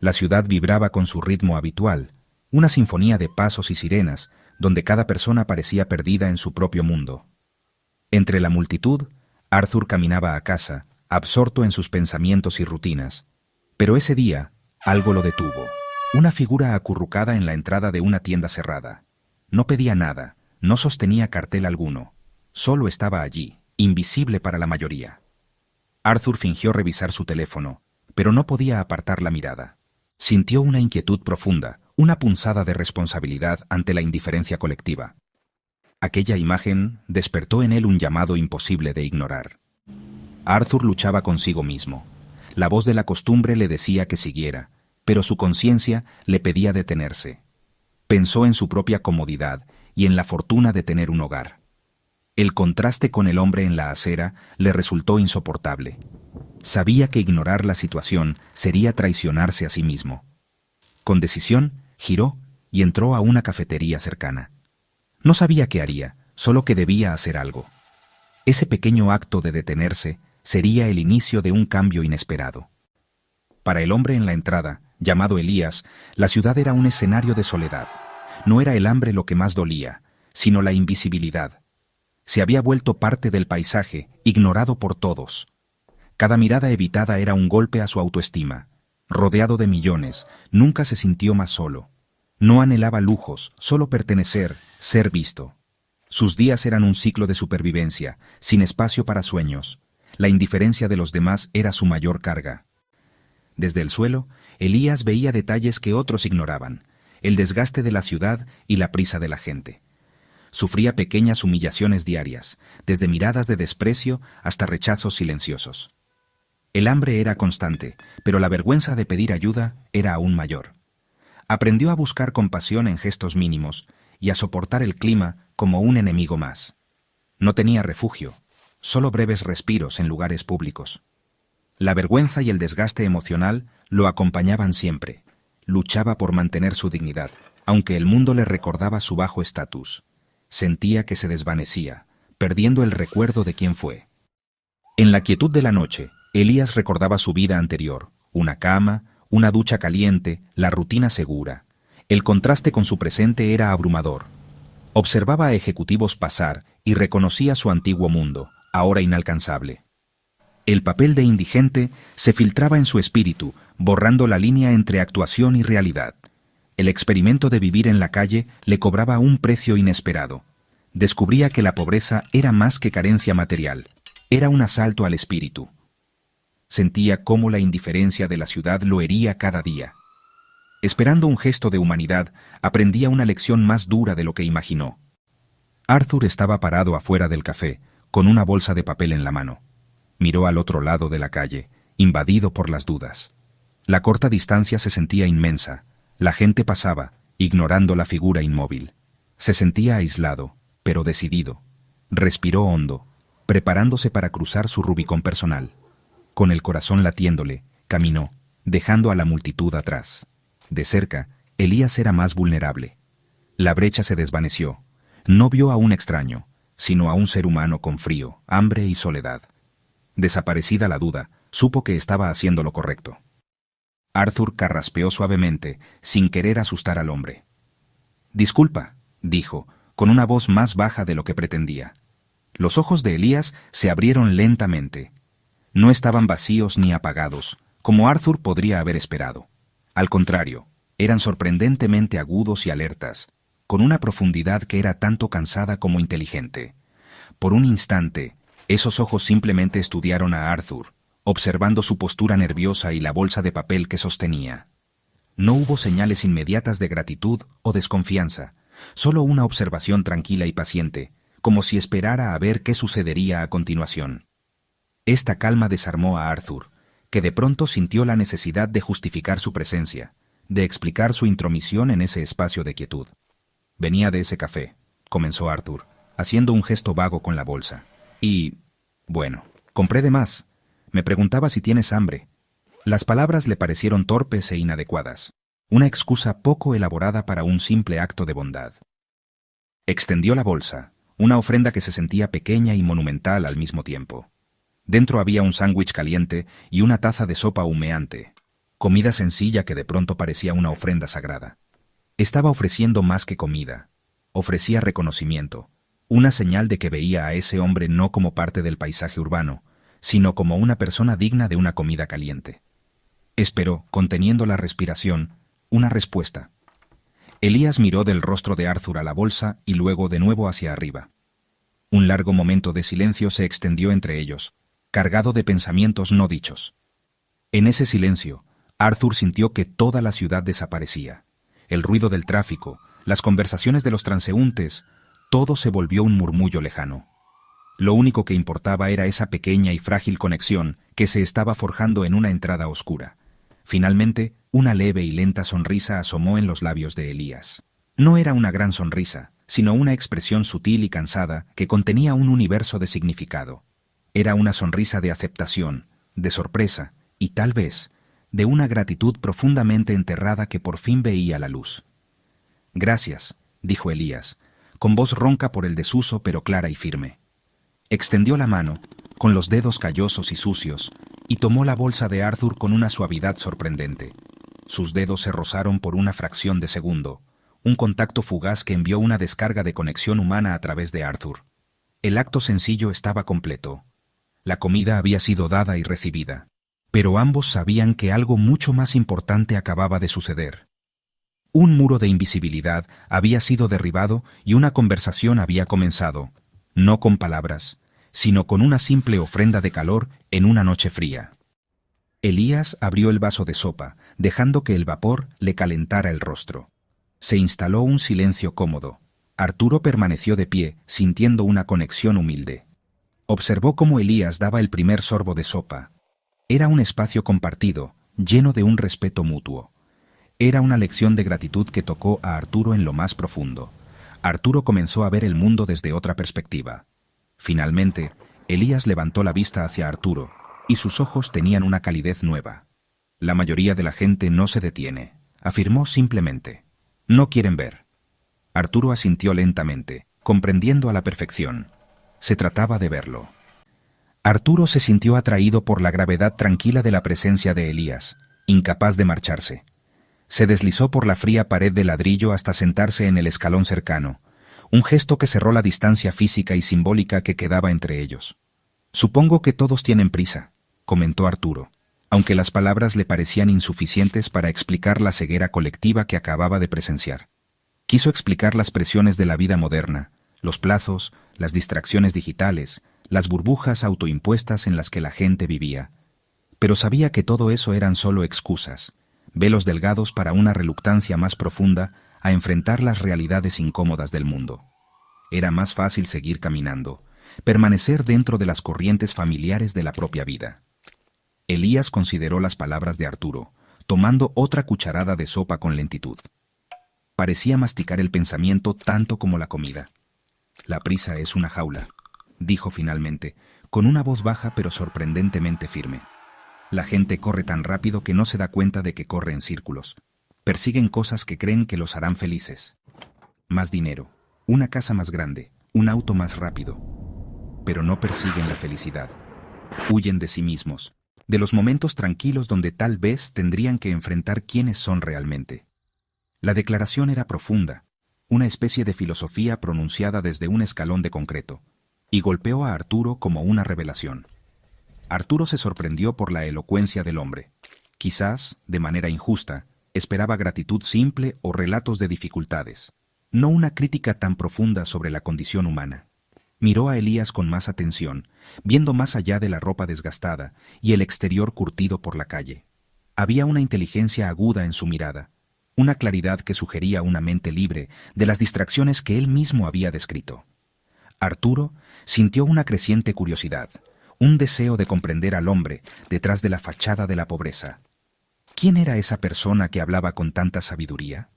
La ciudad vibraba con su ritmo habitual, una sinfonía de pasos y sirenas, donde cada persona parecía perdida en su propio mundo. Entre la multitud, Arthur caminaba a casa, absorto en sus pensamientos y rutinas. Pero ese día, algo lo detuvo. Una figura acurrucada en la entrada de una tienda cerrada. No pedía nada, no sostenía cartel alguno. Solo estaba allí, invisible para la mayoría. Arthur fingió revisar su teléfono, pero no podía apartar la mirada. Sintió una inquietud profunda, una punzada de responsabilidad ante la indiferencia colectiva. Aquella imagen despertó en él un llamado imposible de ignorar. Arthur luchaba consigo mismo. La voz de la costumbre le decía que siguiera, pero su conciencia le pedía detenerse. Pensó en su propia comodidad y en la fortuna de tener un hogar. El contraste con el hombre en la acera le resultó insoportable. Sabía que ignorar la situación sería traicionarse a sí mismo. Con decisión, giró y entró a una cafetería cercana. No sabía qué haría, solo que debía hacer algo. Ese pequeño acto de detenerse sería el inicio de un cambio inesperado. Para el hombre en la entrada, llamado Elías, la ciudad era un escenario de soledad. No era el hambre lo que más dolía, sino la invisibilidad. Se había vuelto parte del paisaje, ignorado por todos. Cada mirada evitada era un golpe a su autoestima. Rodeado de millones, nunca se sintió más solo. No anhelaba lujos, solo pertenecer, ser visto. Sus días eran un ciclo de supervivencia, sin espacio para sueños. La indiferencia de los demás era su mayor carga. Desde el suelo, Elías veía detalles que otros ignoraban, el desgaste de la ciudad y la prisa de la gente. Sufría pequeñas humillaciones diarias, desde miradas de desprecio hasta rechazos silenciosos. El hambre era constante, pero la vergüenza de pedir ayuda era aún mayor. Aprendió a buscar compasión en gestos mínimos y a soportar el clima como un enemigo más. No tenía refugio, solo breves respiros en lugares públicos. La vergüenza y el desgaste emocional lo acompañaban siempre. Luchaba por mantener su dignidad, aunque el mundo le recordaba su bajo estatus. Sentía que se desvanecía, perdiendo el recuerdo de quién fue. En la quietud de la noche, Elías recordaba su vida anterior, una cama, una ducha caliente, la rutina segura. El contraste con su presente era abrumador. Observaba a ejecutivos pasar y reconocía su antiguo mundo, ahora inalcanzable. El papel de indigente se filtraba en su espíritu, borrando la línea entre actuación y realidad. El experimento de vivir en la calle le cobraba un precio inesperado. Descubría que la pobreza era más que carencia material, era un asalto al espíritu. Sentía cómo la indiferencia de la ciudad lo hería cada día. Esperando un gesto de humanidad, aprendía una lección más dura de lo que imaginó. Arthur estaba parado afuera del café, con una bolsa de papel en la mano. Miró al otro lado de la calle, invadido por las dudas. La corta distancia se sentía inmensa. La gente pasaba, ignorando la figura inmóvil. Se sentía aislado, pero decidido. Respiró hondo, preparándose para cruzar su Rubicón personal. Con el corazón latiéndole, caminó, dejando a la multitud atrás. De cerca, Elías era más vulnerable. La brecha se desvaneció. No vio a un extraño, sino a un ser humano con frío, hambre y soledad. Desaparecida la duda, supo que estaba haciendo lo correcto. Arthur carraspeó suavemente, sin querer asustar al hombre. «Disculpa», dijo, con una voz más baja de lo que pretendía. Los ojos de Elías se abrieron lentamente. No estaban vacíos ni apagados, como Arthur podría haber esperado. Al contrario, eran sorprendentemente agudos y alertas, con una profundidad que era tanto cansada como inteligente. Por un instante, esos ojos simplemente estudiaron a Arthur, observando su postura nerviosa y la bolsa de papel que sostenía. No hubo señales inmediatas de gratitud o desconfianza, solo una observación tranquila y paciente, como si esperara a ver qué sucedería a continuación. Esta calma desarmó a Arthur, que de pronto sintió la necesidad de justificar su presencia, de explicar su intromisión en ese espacio de quietud. «Venía de ese café», comenzó Arthur, haciendo un gesto vago con la bolsa. «Y, bueno, compré de más. Me preguntaba si tienes hambre». Las palabras le parecieron torpes e inadecuadas, una excusa poco elaborada para un simple acto de bondad. Extendió la bolsa, una ofrenda que se sentía pequeña y monumental al mismo tiempo. Dentro había un sándwich caliente y una taza de sopa humeante. comida sencilla que de pronto parecía una ofrenda sagrada. Estaba ofreciendo más que comida, ofrecía reconocimiento, una señal de que veía a ese hombre no como parte del paisaje urbano, sino como una persona digna de una comida caliente. Esperó, conteniendo la respiración, una respuesta. Elías miró del rostro de Arthur a la bolsa y luego de nuevo hacia arriba. Un largo momento de silencio se extendió entre ellos, cargado de pensamientos no dichos. En ese silencio, Arthur sintió que toda la ciudad desaparecía. El ruido del tráfico, las conversaciones de los transeúntes, todo se volvió un murmullo lejano. Lo único que importaba era esa pequeña y frágil conexión que se estaba forjando en una entrada oscura. Finalmente, una leve y lenta sonrisa asomó en los labios de Elías. No era una gran sonrisa, sino una expresión sutil y cansada que contenía un universo de significado. Era una sonrisa de aceptación, de sorpresa y, tal vez, de una gratitud profundamente enterrada que por fin veía la luz. «Gracias», dijo Elías, con voz ronca por el desuso pero clara y firme. Extendió la mano, con los dedos callosos y sucios, y tomó la bolsa de Arthur con una suavidad sorprendente. Sus dedos se rozaron por una fracción de segundo, un contacto fugaz que envió una descarga de conexión humana a través de Arthur. El acto sencillo estaba completo. La comida había sido dada y recibida, pero ambos sabían que algo mucho más importante acababa de suceder. Un muro de invisibilidad había sido derribado y una conversación había comenzado, no con palabras, sino con una simple ofrenda de calor en una noche fría. Elías abrió el vaso de sopa, dejando que el vapor le calentara el rostro. Se instaló un silencio cómodo. Arturo permaneció de pie, sintiendo una conexión humilde. Observó cómo Elías daba el primer sorbo de sopa. Era un espacio compartido, lleno de un respeto mutuo. Era una lección de gratitud que tocó a Arturo en lo más profundo. Arturo comenzó a ver el mundo desde otra perspectiva. Finalmente, Elías levantó la vista hacia Arturo, y sus ojos tenían una calidez nueva. La mayoría de la gente no se detiene, afirmó simplemente. No quieren ver. Arturo asintió lentamente, comprendiendo a la perfección. Se trataba de verlo. Arturo se sintió atraído por la gravedad tranquila de la presencia de Elías, incapaz de marcharse. Se deslizó por la fría pared de ladrillo hasta sentarse en el escalón cercano, un gesto que cerró la distancia física y simbólica que quedaba entre ellos. «Supongo que todos tienen prisa», comentó Arturo, aunque las palabras le parecían insuficientes para explicar la ceguera colectiva que acababa de presenciar. Quiso explicar las presiones de la vida moderna, los plazos, las distracciones digitales, las burbujas autoimpuestas en las que la gente vivía. Pero sabía que todo eso eran solo excusas, velos delgados para una reluctancia más profunda a enfrentar las realidades incómodas del mundo. Era más fácil seguir caminando, permanecer dentro de las corrientes familiares de la propia vida. Elías consideró las palabras de Arturo, tomando otra cucharada de sopa con lentitud. Parecía masticar el pensamiento tanto como la comida. «La prisa es una jaula», dijo finalmente, con una voz baja pero sorprendentemente firme. «La gente corre tan rápido que no se da cuenta de que corre en círculos. Persiguen cosas que creen que los harán felices. Más dinero, una casa más grande, un auto más rápido. Pero no persiguen la felicidad. Huyen de sí mismos, de los momentos tranquilos donde tal vez tendrían que enfrentar quiénes son realmente». La declaración era profunda, una especie de filosofía pronunciada desde un escalón de concreto, y golpeó a Arturo como una revelación. Arturo se sorprendió por la elocuencia del hombre. Quizás, de manera injusta, esperaba gratitud simple o relatos de dificultades, no una crítica tan profunda sobre la condición humana. Miró a Elías con más atención, viendo más allá de la ropa desgastada y el exterior curtido por la calle. Había una inteligencia aguda en su mirada, una claridad que sugería una mente libre de las distracciones que él mismo había descrito. Arturo sintió una creciente curiosidad, un deseo de comprender al hombre detrás de la fachada de la pobreza. ¿Quién era esa persona que hablaba con tanta sabiduría?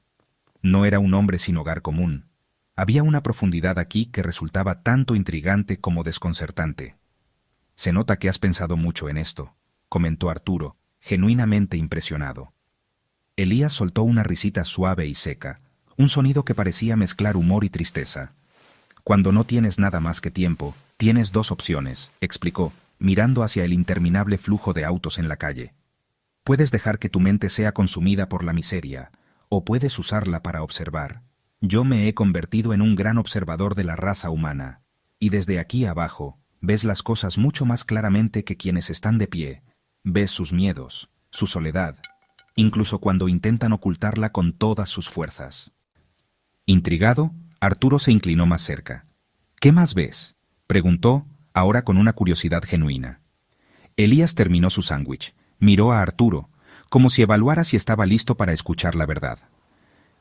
No era un hombre sin hogar común. Había una profundidad aquí que resultaba tanto intrigante como desconcertante. «Se nota que has pensado mucho en esto», comentó Arturo, genuinamente impresionado. Elías soltó una risita suave y seca, un sonido que parecía mezclar humor y tristeza. «Cuando no tienes nada más que tiempo, tienes dos opciones», explicó, mirando hacia el interminable flujo de autos en la calle. Puedes dejar que tu mente sea consumida por la miseria, o puedes usarla para observar. Yo me he convertido en un gran observador de la raza humana, y desde aquí abajo ves las cosas mucho más claramente que quienes están de pie. Ves sus miedos, su soledad, incluso cuando intentan ocultarla con todas sus fuerzas. Intrigado, Arturo se inclinó más cerca. ¿Qué más ves?, preguntó, ahora con una curiosidad genuina. Elías terminó su sándwich, miró a Arturo, como si evaluara si estaba listo para escuchar la verdad.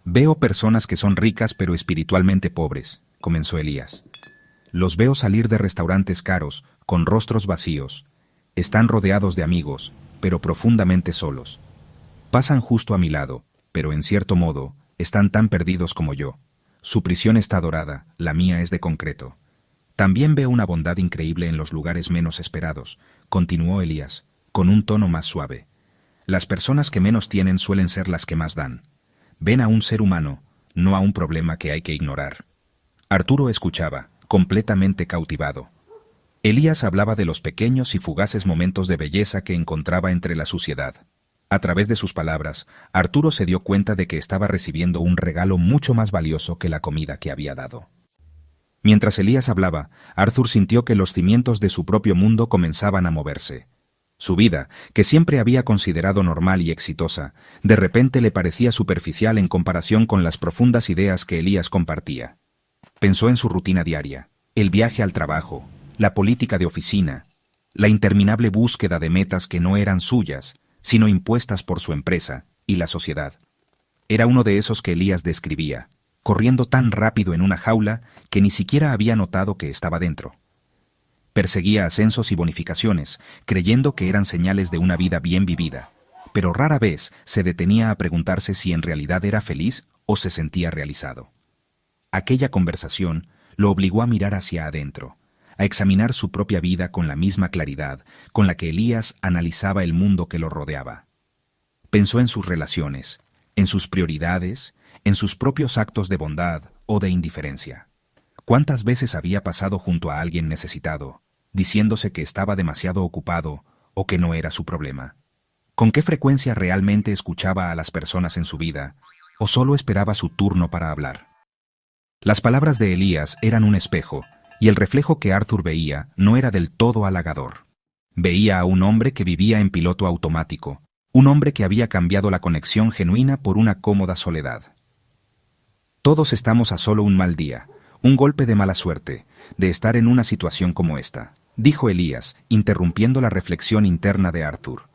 Veo personas que son ricas pero espiritualmente pobres, comenzó Elías. Los veo salir de restaurantes caros, con rostros vacíos. Están rodeados de amigos, pero profundamente solos. Pasan justo a mi lado, pero en cierto modo, están tan perdidos como yo. Su prisión está dorada, la mía es de concreto. También veo una bondad increíble en los lugares menos esperados, continuó Elías, con un tono más suave. Las personas que menos tienen suelen ser las que más dan. Ven a un ser humano, no a un problema que hay que ignorar. Arturo escuchaba, completamente cautivado. Elías hablaba de los pequeños y fugaces momentos de belleza que encontraba entre la suciedad. A través de sus palabras, Arturo se dio cuenta de que estaba recibiendo un regalo mucho más valioso que la comida que había dado. Mientras Elías hablaba, Arthur sintió que los cimientos de su propio mundo comenzaban a moverse. Su vida, que siempre había considerado normal y exitosa, de repente le parecía superficial en comparación con las profundas ideas que Elías compartía. Pensó en su rutina diaria, el viaje al trabajo, la política de oficina, la interminable búsqueda de metas que no eran suyas, sino impuestas por su empresa y la sociedad. Era uno de esos que Elías describía, corriendo tan rápido en una jaula que ni siquiera había notado que estaba dentro. Perseguía ascensos y bonificaciones, creyendo que eran señales de una vida bien vivida, pero rara vez se detenía a preguntarse si en realidad era feliz o se sentía realizado. Aquella conversación lo obligó a mirar hacia adentro, a examinar su propia vida con la misma claridad con la que Elías analizaba el mundo que lo rodeaba. Pensó en sus relaciones, en sus prioridades, en sus propios actos de bondad o de indiferencia. ¿Cuántas veces había pasado junto a alguien necesitado, diciéndose que estaba demasiado ocupado o que no era su problema? ¿Con qué frecuencia realmente escuchaba a las personas en su vida o solo esperaba su turno para hablar? Las palabras de Elías eran un espejo, y el reflejo que Arthur veía no era del todo halagador. Veía a un hombre que vivía en piloto automático, un hombre que había cambiado la conexión genuina por una cómoda soledad. Todos estamos a solo un mal día, un golpe de mala suerte, de estar en una situación como esta, dijo Elías, interrumpiendo la reflexión interna de Arthur.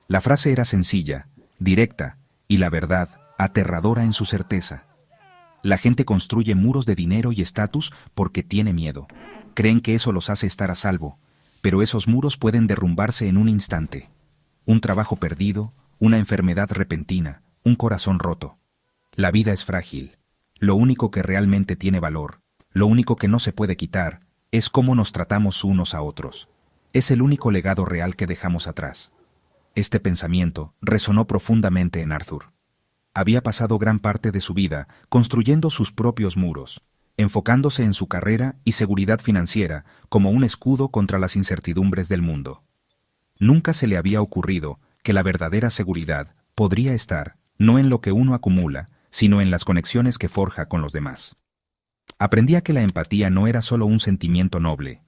La frase era sencilla, directa, y la verdad, aterradora en su certeza. La gente construye muros de dinero y estatus porque tiene miedo. Creen que eso los hace estar a salvo, pero esos muros pueden derrumbarse en un instante. Un trabajo perdido, una enfermedad repentina, un corazón roto. La vida es frágil. Lo único que realmente tiene valor, lo único que no se puede quitar, es cómo nos tratamos unos a otros. Es el único legado real que dejamos atrás. Este pensamiento resonó profundamente en Arthur. Había pasado gran parte de su vida construyendo sus propios muros, enfocándose en su carrera y seguridad financiera como un escudo contra las incertidumbres del mundo. Nunca se le había ocurrido que la verdadera seguridad podría estar no en lo que uno acumula, sino en las conexiones que forja con los demás. Aprendía que la empatía no era solo un sentimiento noble,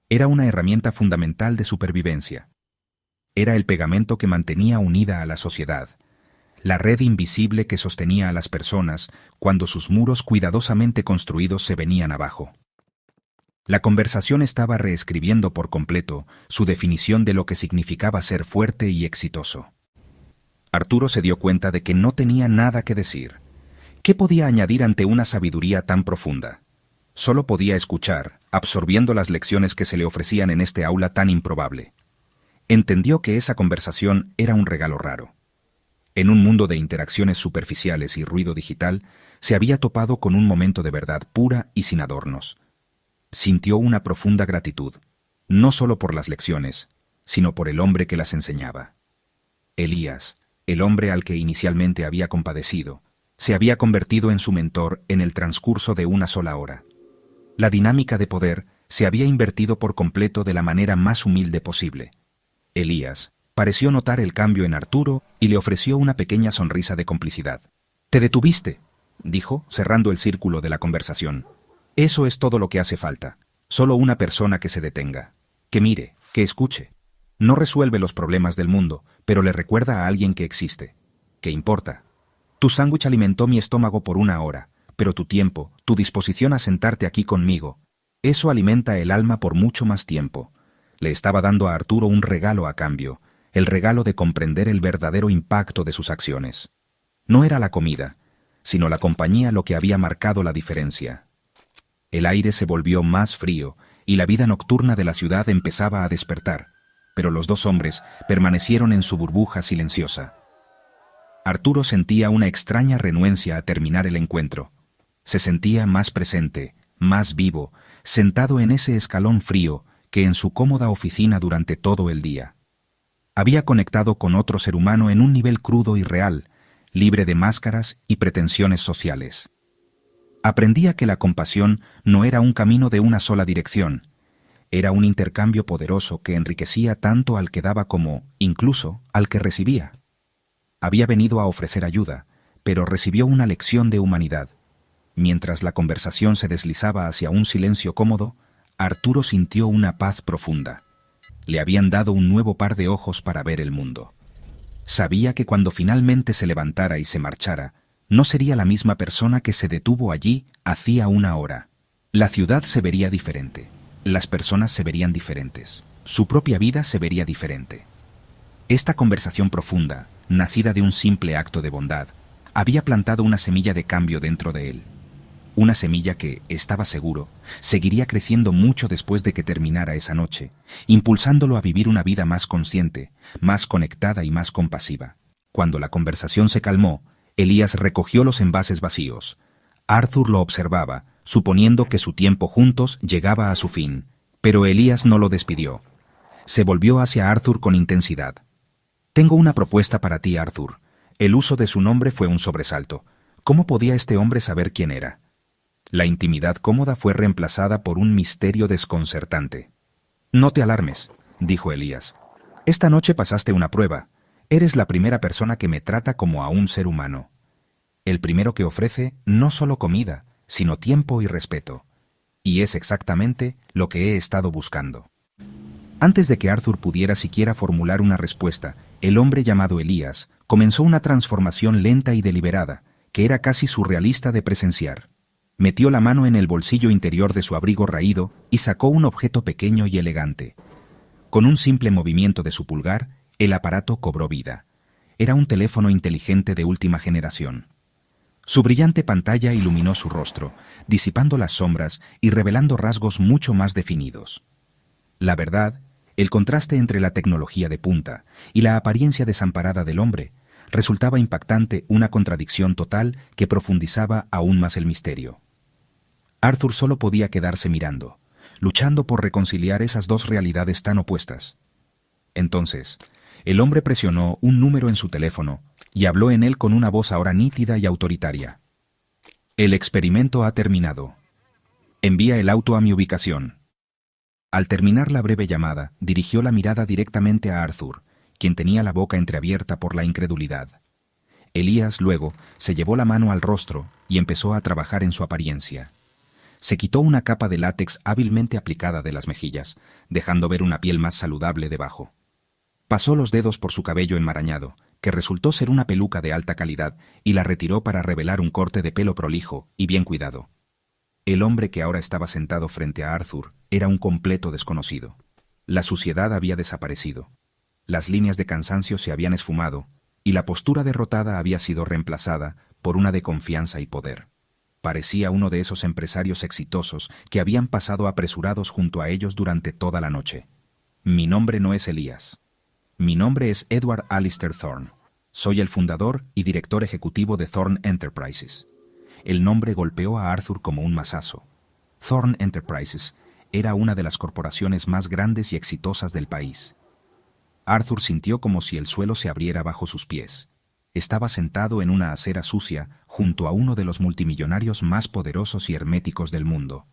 era una herramienta fundamental de supervivencia. Era el pegamento que mantenía unida a la sociedad, la red invisible que sostenía a las personas cuando sus muros cuidadosamente construidos se venían abajo. La conversación estaba reescribiendo por completo su definición de lo que significaba ser fuerte y exitoso. Arturo se dio cuenta de que no tenía nada que decir. ¿Qué podía añadir ante una sabiduría tan profunda? Solo podía escuchar, absorbiendo las lecciones que se le ofrecían en este aula tan improbable. Entendió que esa conversación era un regalo raro. En un mundo de interacciones superficiales y ruido digital, se había topado con un momento de verdad pura y sin adornos. Sintió una profunda gratitud, no solo por las lecciones, sino por el hombre que las enseñaba. Elías, el hombre al que inicialmente había compadecido, se había convertido en su mentor en el transcurso de una sola hora. La dinámica de poder se había invertido por completo de la manera más humilde posible. Elías, Pareció notar el cambio en Arturo y le ofreció una pequeña sonrisa de complicidad. «Te detuviste», dijo, cerrando el círculo de la conversación. «Eso es todo lo que hace falta. Solo una persona que se detenga. Que mire, que escuche. No resuelve los problemas del mundo, pero le recuerda a alguien que existe, que importa. Tu sándwich alimentó mi estómago por 1 hora, pero tu tiempo, tu disposición a sentarte aquí conmigo, eso alimenta el alma por mucho más tiempo». Le estaba dando a Arturo un regalo a cambio, el regalo de comprender el verdadero impacto de sus acciones. No era la comida, sino la compañía lo que había marcado la diferencia. El aire se volvió más frío y la vida nocturna de la ciudad empezaba a despertar, pero los dos hombres permanecieron en su burbuja silenciosa. Arturo sentía una extraña renuencia a terminar el encuentro. Se sentía más presente, más vivo, sentado en ese escalón frío que en su cómoda oficina durante todo el día. Había conectado con otro ser humano en un nivel crudo y real, libre de máscaras y pretensiones sociales. Aprendía que la compasión no era un camino de una sola dirección, era un intercambio poderoso que enriquecía tanto al que daba como, incluso, al que recibía. Había venido a ofrecer ayuda, pero recibió una lección de humanidad. Mientras la conversación se deslizaba hacia un silencio cómodo, Arturo sintió una paz profunda. Le habían dado un nuevo par de ojos para ver el mundo. Sabía que cuando finalmente se levantara y se marchara, no sería la misma persona que se detuvo allí hacía 1 hora. La ciudad se vería diferente, las personas se verían diferentes, su propia vida se vería diferente. Esta conversación profunda, nacida de un simple acto de bondad, había plantado una semilla de cambio dentro de él. Una semilla que, estaba seguro, seguiría creciendo mucho después de que terminara esa noche, impulsándolo a vivir una vida más consciente, más conectada y más compasiva. Cuando la conversación se calmó, Elías recogió los envases vacíos. Arthur lo observaba, suponiendo que su tiempo juntos llegaba a su fin, pero Elías no lo despidió. Se volvió hacia Arthur con intensidad. «Tengo una propuesta para ti, Arthur». El uso de su nombre fue un sobresalto. ¿Cómo podía este hombre saber quién era? La intimidad cómoda fue reemplazada por un misterio desconcertante. «No te alarmes», dijo Elías. «Esta noche pasaste una prueba. Eres la primera persona que me trata como a un ser humano. El primero que ofrece no solo comida, sino tiempo y respeto. Y es exactamente lo que he estado buscando». Antes de que Arthur pudiera siquiera formular una respuesta, el hombre llamado Elías comenzó una transformación lenta y deliberada, que era casi surrealista de presenciar. Metió la mano en el bolsillo interior de su abrigo raído y sacó un objeto pequeño y elegante. Con un simple movimiento de su pulgar, el aparato cobró vida. Era un teléfono inteligente de última generación. Su brillante pantalla iluminó su rostro, disipando las sombras y revelando rasgos mucho más definidos. La verdad, el contraste entre la tecnología de punta y la apariencia desamparada del hombre resultaba impactante, una contradicción total que profundizaba aún más el misterio. Arthur solo podía quedarse mirando, luchando por reconciliar esas dos realidades tan opuestas. Entonces, el hombre presionó un número en su teléfono y habló en él con una voz ahora nítida y autoritaria. «El experimento ha terminado. Envía el auto a mi ubicación». Al terminar la breve llamada, dirigió la mirada directamente a Arthur, quien tenía la boca entreabierta por la incredulidad. Elías, luego, se llevó la mano al rostro y empezó a trabajar en su apariencia. Se quitó una capa de látex hábilmente aplicada de las mejillas, dejando ver una piel más saludable debajo. Pasó los dedos por su cabello enmarañado, que resultó ser una peluca de alta calidad, y la retiró para revelar un corte de pelo prolijo y bien cuidado. El hombre que ahora estaba sentado frente a Arthur era un completo desconocido. La suciedad había desaparecido. Las líneas de cansancio se habían esfumado, y la postura derrotada había sido reemplazada por una de confianza y poder. Parecía uno de esos empresarios exitosos que habían pasado apresurados junto a ellos durante toda la noche. «Mi nombre no es Elías. Mi nombre es Edward Alistair Thorne. Soy el fundador y director ejecutivo de Thorne Enterprises». El nombre golpeó a Arthur como un mazazo. Thorne Enterprises era una de las corporaciones más grandes y exitosas del país. Arthur sintió como si el suelo se abriera bajo sus pies. Estaba sentado en una acera sucia junto a uno de los multimillonarios más poderosos y herméticos del mundo.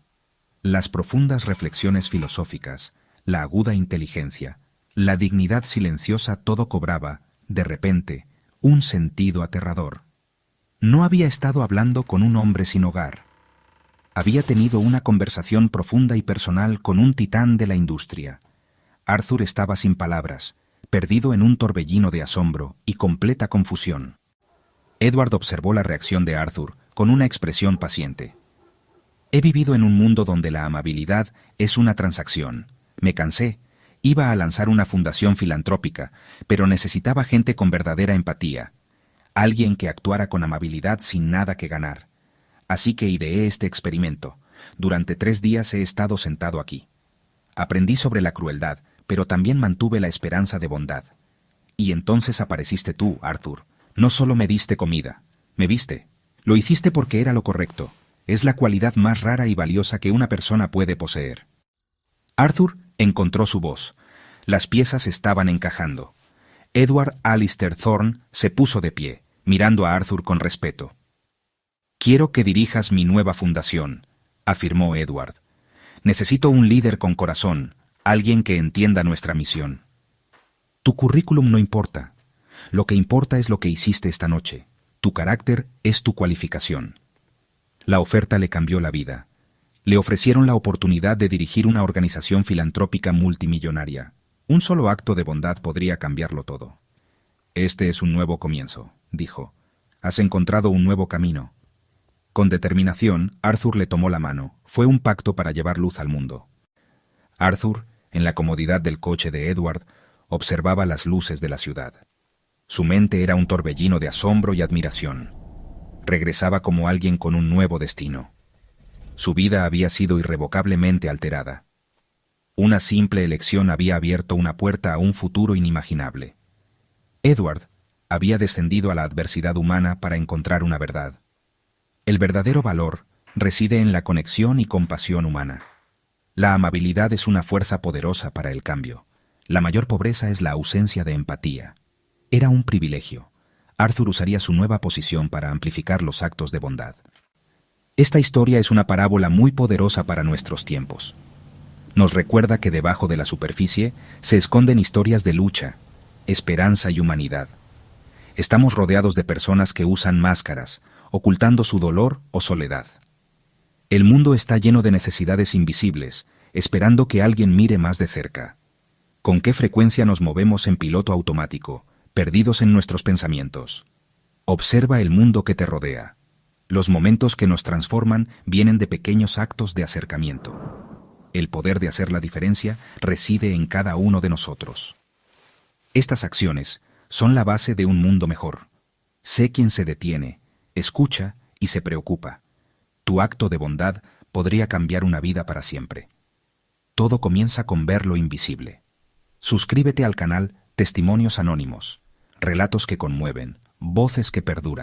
Las profundas reflexiones filosóficas, la aguda inteligencia, La dignidad silenciosa todo cobraba, de repente, un sentido aterrador. No había estado hablando con un hombre sin hogar. Había tenido una conversación profunda y personal con un titán de la industria. Arthur estaba sin palabras, perdido en un torbellino de asombro y completa confusión. Edward observó la reacción de Arthur con una expresión paciente. He vivido en un mundo donde la amabilidad es una transacción. Me cansé. Iba a lanzar una fundación filantrópica, pero necesitaba gente con verdadera empatía. Alguien que actuara con amabilidad sin nada que ganar. Así que ideé este experimento. Durante 3 días he estado sentado aquí. Aprendí sobre la crueldad, pero también mantuve la esperanza de bondad. Y entonces apareciste tú, Arthur. No solo me diste comida, me viste. Lo hiciste porque era lo correcto. Es la cualidad más rara y valiosa que una persona puede poseer. Arthur encontró su voz. Las piezas estaban encajando. Edward Alistair Thorne se puso de pie, mirando a Arthur con respeto. «Quiero que dirijas mi nueva fundación», afirmó Edward. «Necesito un líder con corazón, alguien que entienda nuestra misión. Tu currículum no importa. Lo que importa es lo que hiciste esta noche. Tu carácter es tu cualificación». La oferta le cambió la vida. Le ofrecieron la oportunidad de dirigir una organización filantrópica multimillonaria. Un solo acto de bondad podría cambiarlo todo. «Este es un nuevo comienzo», dijo. «Has encontrado un nuevo camino». Con determinación, Arthur le tomó la mano. Fue un pacto para llevar luz al mundo. Arthur, en la comodidad del coche de Edward, observaba las luces de la ciudad. Su mente era un torbellino de asombro y admiración. Regresaba como alguien con un nuevo destino. Su vida había sido irrevocablemente alterada. Una simple elección había abierto una puerta a un futuro inimaginable. Edward había descendido a la adversidad humana para encontrar una verdad. El verdadero valor reside en la conexión y compasión humana. La amabilidad es una fuerza poderosa para el cambio. La mayor pobreza es la ausencia de empatía. Era un privilegio. Arthur usaría su nueva posición para amplificar los actos de bondad. Esta historia es una parábola muy poderosa para nuestros tiempos. Nos recuerda que debajo de la superficie se esconden historias de lucha, esperanza y humanidad. Estamos rodeados de personas que usan máscaras, ocultando su dolor o soledad. El mundo está lleno de necesidades invisibles, esperando que alguien mire más de cerca. ¿Con qué frecuencia nos movemos en piloto automático, perdidos en nuestros pensamientos? Observa el mundo que te rodea. Los momentos que nos transforman vienen de pequeños actos de acercamiento. El poder de hacer la diferencia reside en cada uno de nosotros. Estas acciones son la base de un mundo mejor. Sé quien se detiene, escucha y se preocupa. Tu acto de bondad podría cambiar una vida para siempre. Todo comienza con ver lo invisible. Suscríbete al canal Testimonios Anónimos. Relatos que conmueven, voces que perduran.